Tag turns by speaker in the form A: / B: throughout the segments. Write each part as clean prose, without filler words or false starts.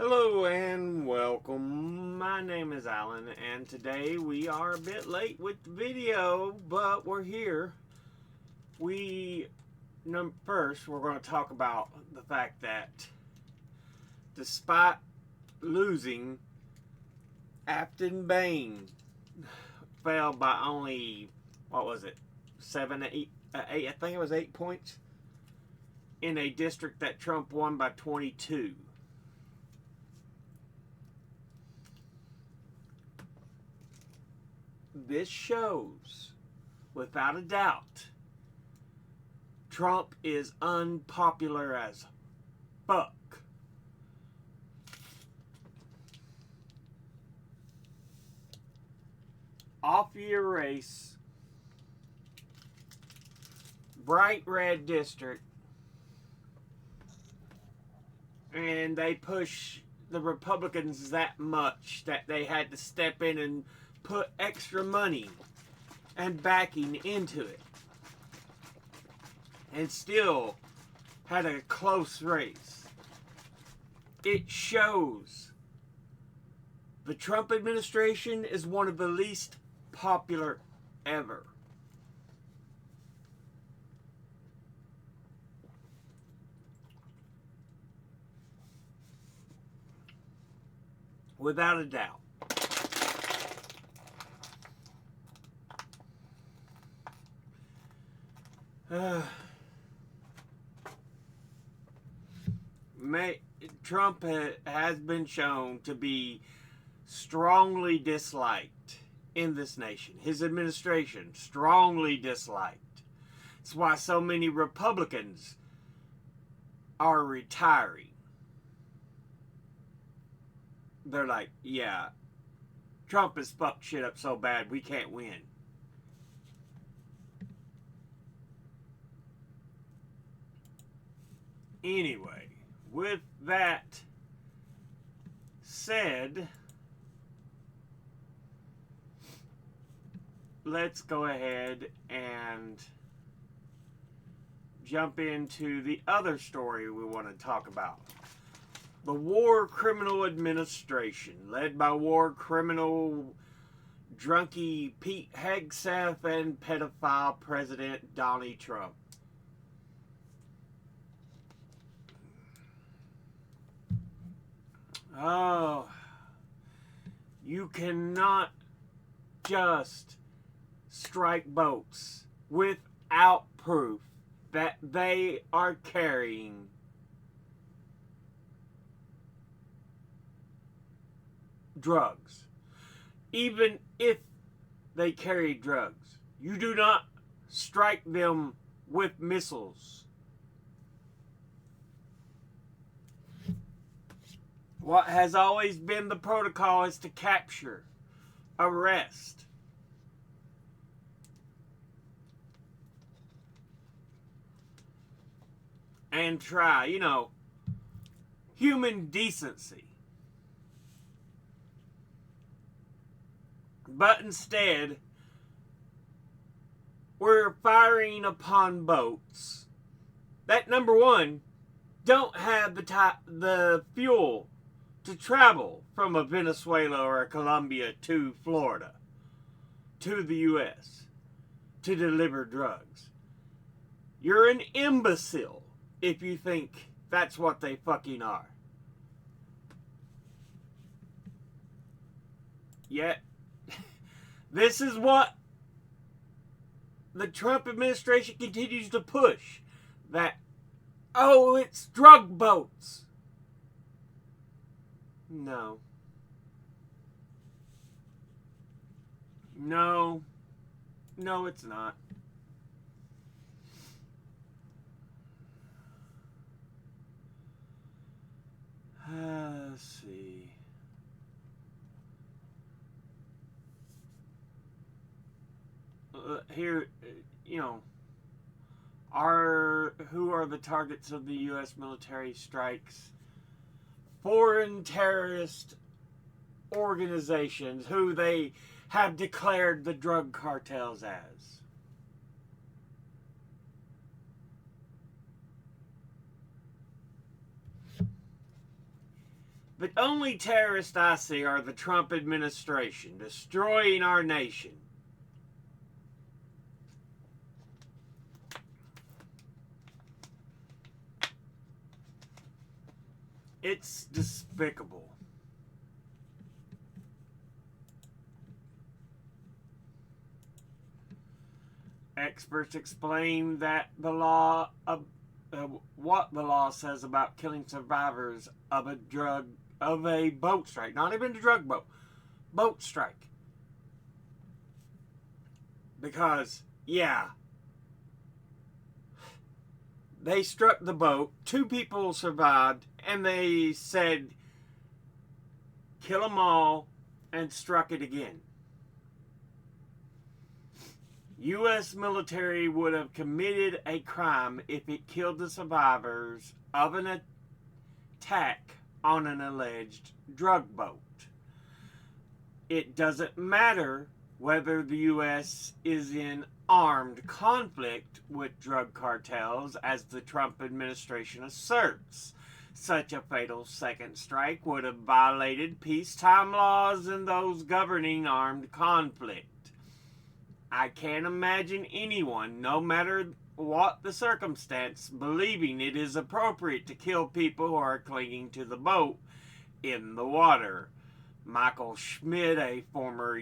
A: Hello and welcome. My name is Alan, and today we are a bit late with the video, but we're here. First, we're going to talk about the fact that despite losing, Afton Bain fell by only, what was it, 8, I think it was 8 points in a district that Trump won by 22. This shows, without a doubt, Trump is unpopular as fuck. Off-year race, bright red district, and they push the Republicans that much that they had to step in and put extra money and backing into it, and still had a close race. It shows the Trump administration is one of the least popular ever. Without a doubt. Trump has been shown to be strongly disliked in this nation. His administration, strongly disliked. That's why so many Republicans are retiring. They're like, yeah, Trump has fucked shit up so bad we can't win. Anyway, with that said, let's go ahead and jump into the other story we want to talk about. The War Criminal Administration, led by war criminal drunkie Pete Hegseth and pedophile President Donald Trump. Oh, you cannot just strike boats without proof that they are carrying drugs. Even if they carry drugs, you do not strike them with missiles. What has always been the protocol is to capture, arrest, and try, human decency. But instead, we're firing upon boats that, number one, don't have the fuel to travel from a Venezuela or a Colombia to Florida, to the U.S., to deliver drugs. You're an imbecile if you think that's what they fucking are. Yet, this is what the Trump administration continues to push. That, oh, it's drug boats. No. No. No, it's not. Let's see. Here, who are the targets of the U.S. military strikes? Foreign terrorist organizations who they have declared the drug cartels as. The only terrorists I see are the Trump administration, destroying our nation. It's despicable. Experts explain that the law of what the law says about killing survivors of a boat strike, not even a drug boat strike. Because they struck the boat, 2 people survived, and they said kill them all and struck it again. U.S. military would have committed a crime if it killed the survivors of an attack on an alleged drug boat. It doesn't matter whether the U.S. is in armed conflict with drug cartels, as the Trump administration asserts. Such a fatal second strike would have violated peacetime laws and those governing armed conflict. I can't imagine anyone, no matter what the circumstance, believing it is appropriate to kill people who are clinging to the boat in the water. Michael Schmidt, a former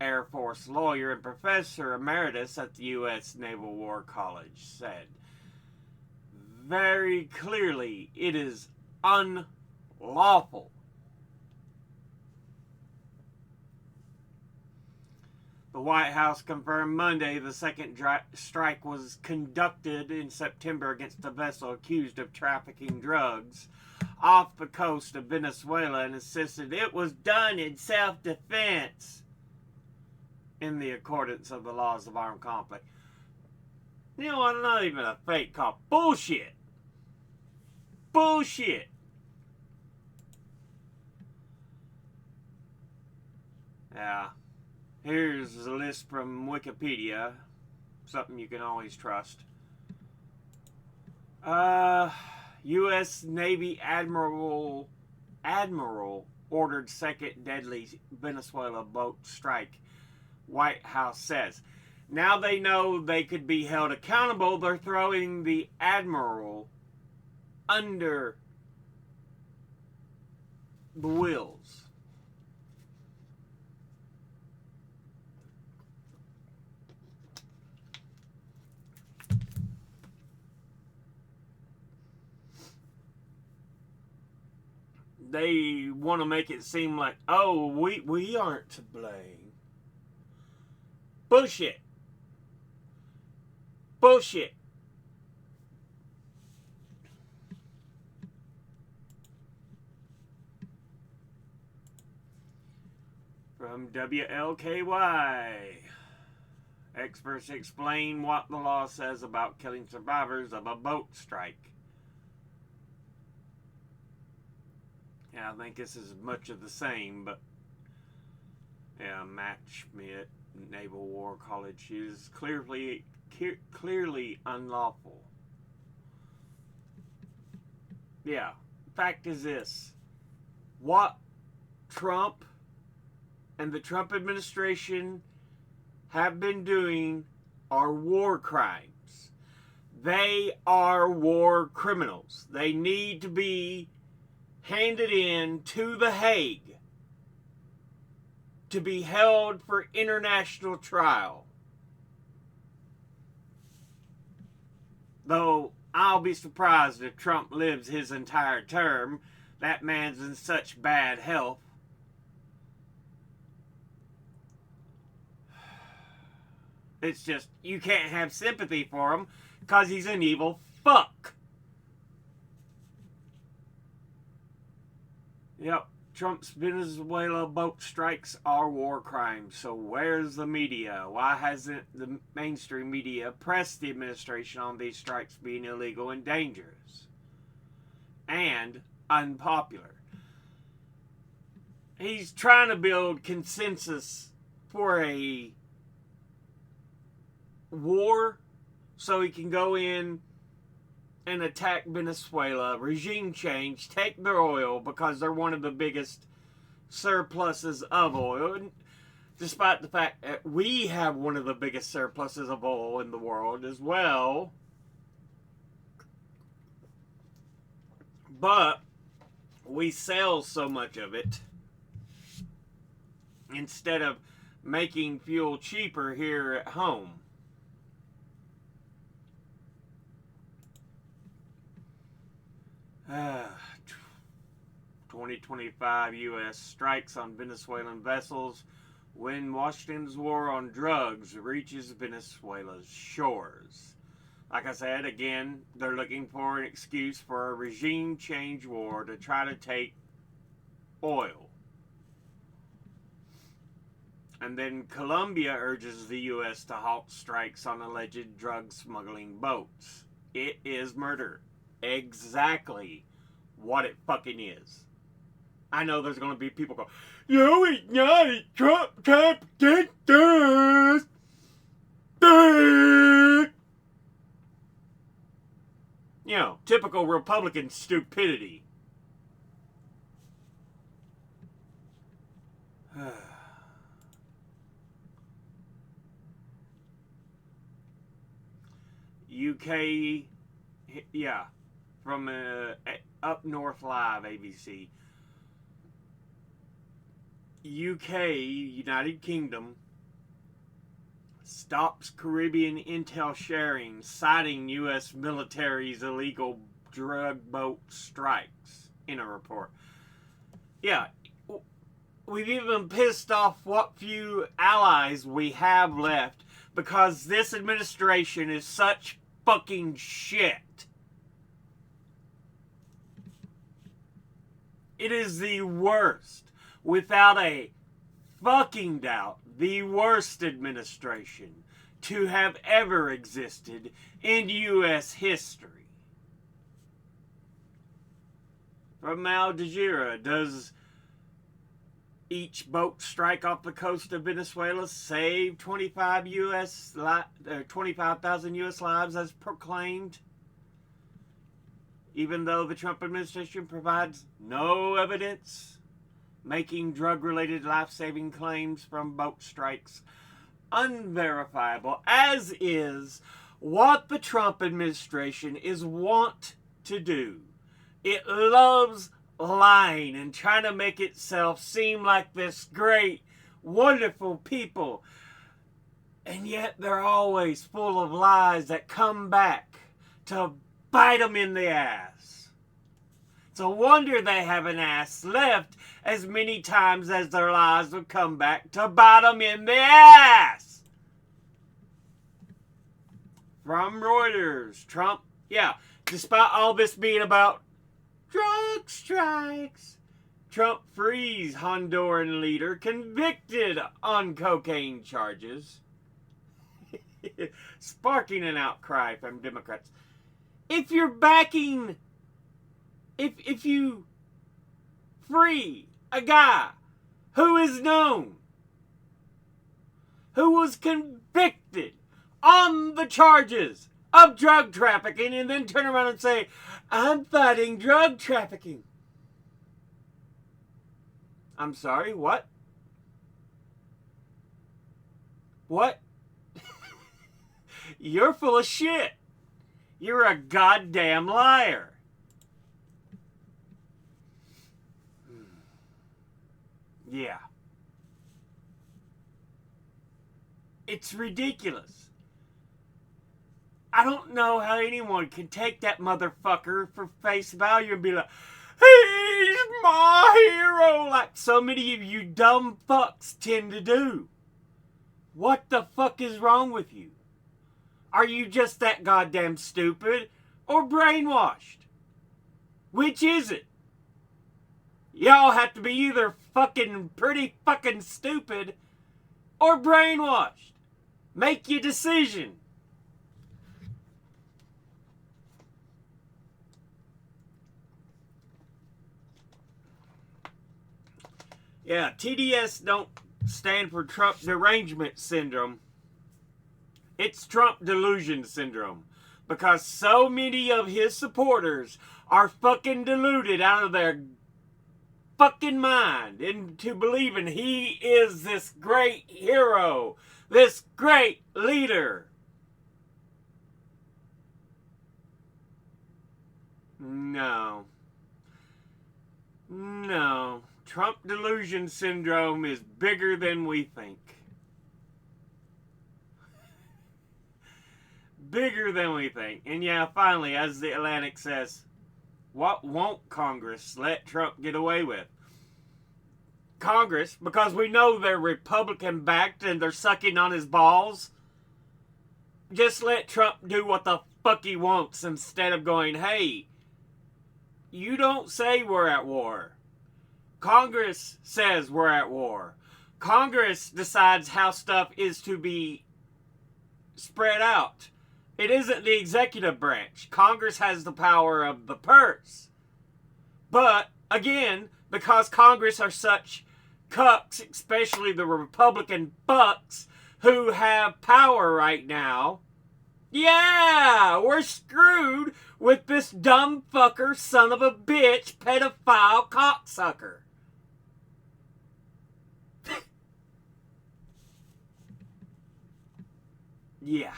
A: Air Force lawyer and professor emeritus at the U.S. Naval War College, said, very clearly, it is unlawful. The White House confirmed Monday the second strike was conducted in September against a vessel accused of trafficking drugs off the coast of Venezuela, and insisted it was done in self-defense in the accordance of the laws of armed conflict. You know what? Not even a fake call. Bullshit. Bullshit. Yeah. Here's a list from Wikipedia. Something you can always trust. U.S. Navy Admiral ordered second deadly Venezuela boat strike, White House says. Now they know they could be held accountable. They're throwing the Admiral under the wheels. They want to make it seem like, oh, we aren't to blame. Bullshit. Bullshit. From WLKY. Experts explain what the law says about killing survivors of a boat strike. Yeah, I think this is much of the same, but yeah, Matt Schmidt, Naval War College, is clearly unlawful. Yeah, fact is this. What Trump and the Trump administration have been doing are war crimes. They are war criminals. They need to be handed in to The Hague to be held for international trial. Though I'll be surprised if Trump lives his entire term. That man's in such bad health. It's just, you can't have sympathy for him because he's an evil fuck. Yep, Trump's Venezuela boat strikes are war crimes. So where's the media? Why hasn't the mainstream media pressed the administration on these strikes being illegal and dangerous? And unpopular. He's trying to build consensus for a war so he can go in and attack Venezuela, regime change, take their oil because they're one of the biggest surpluses of oil. And despite the fact that we have one of the biggest surpluses of oil in the world as well. But we sell so much of it instead of making fuel cheaper here at home. Uh, 2025 U.S. strikes on Venezuelan vessels when Washington's war on drugs reaches Venezuela's shores. Like I said, again, they're looking for an excuse for a regime change war to try to take oil. And then Colombia urges the U.S. to halt strikes on alleged drug smuggling boats. It is murder. Exactly what it fucking is. I know there's going to be people go, no, it's not. It's Trump trying to protect us. You know, typical Republican stupidity. UK, yeah, from Up North Live, ABC. UK, United Kingdom, stops Caribbean intel sharing, citing U.S. military's illegal drug boat strikes in a report. Yeah, we've even pissed off what few allies we have left because this administration is such fucking shit. It is the worst, without a fucking doubt, the worst administration to have ever existed in U.S. history. From Al Jazeera, does each boat strike off the coast of Venezuela save 25,000 U.S. lives as proclaimed? Even though the Trump administration provides no evidence, making drug-related life-saving claims from boat strikes unverifiable, as is what the Trump administration is wont to do. It loves lying and trying to make itself seem like this great, wonderful people. And yet they're always full of lies that come back to bite them in the ass. It's a wonder they have an ass left as many times as their lies will come back to bite them in the ass. From Reuters, Trump, despite all this being about drug strikes, Trump frees Honduran leader convicted on cocaine charges, sparking an outcry from Democrats. If you're backing, if you free a guy who is known, who was convicted on the charges of drug trafficking, and then turn around and say, I'm fighting drug trafficking. I'm sorry, what? What? You're full of shit. You're a goddamn liar. Yeah. It's ridiculous. I don't know how anyone can take that motherfucker for face value and be like, he's my hero, like so many of you dumb fucks tend to do. What the fuck is wrong with you? Are you just that goddamn stupid or brainwashed? Which is it? Y'all have to be either fucking pretty fucking stupid or brainwashed. Make your decision. Yeah, TDS don't stand for Trump derangement syndrome. It's Trump delusion syndrome. because so many of his supporters are fucking deluded out of their fucking mind into believing he is this great hero, this great leader. No. Trump delusion syndrome is bigger than we think. Bigger than we think. And yeah, finally, as the Atlantic says, what won't Congress let Trump get away with? Congress, because we know they're Republican backed and they're sucking on his balls. Just let Trump do what the fuck he wants instead of going, hey, you don't say we're at war. Congress says we're at war. Congress decides how stuff is to be spread out. It isn't the executive branch. Congress has the power of the purse. But, again, because Congress are such cucks, especially the Republican fucks, who have power right now, yeah, we're screwed with this dumb fucker, son of a bitch, pedophile cocksucker. Yeah.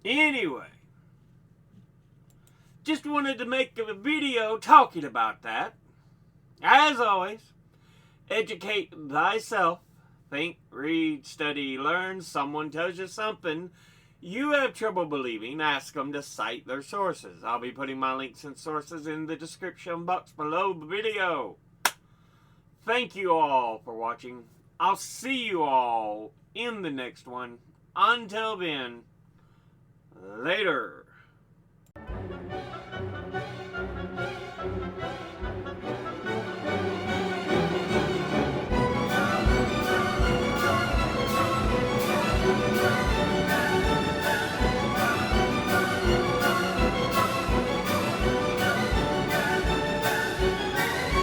A: Anyway, just wanted to make a video talking about that. As always, educate thyself. Think, read, study, learn. Someone tells you something you have trouble believing, ask them to cite their sources. I'll be putting my links and sources in the description box below the video. Thank you all for watching. I'll see you all in the next one. Until then, later.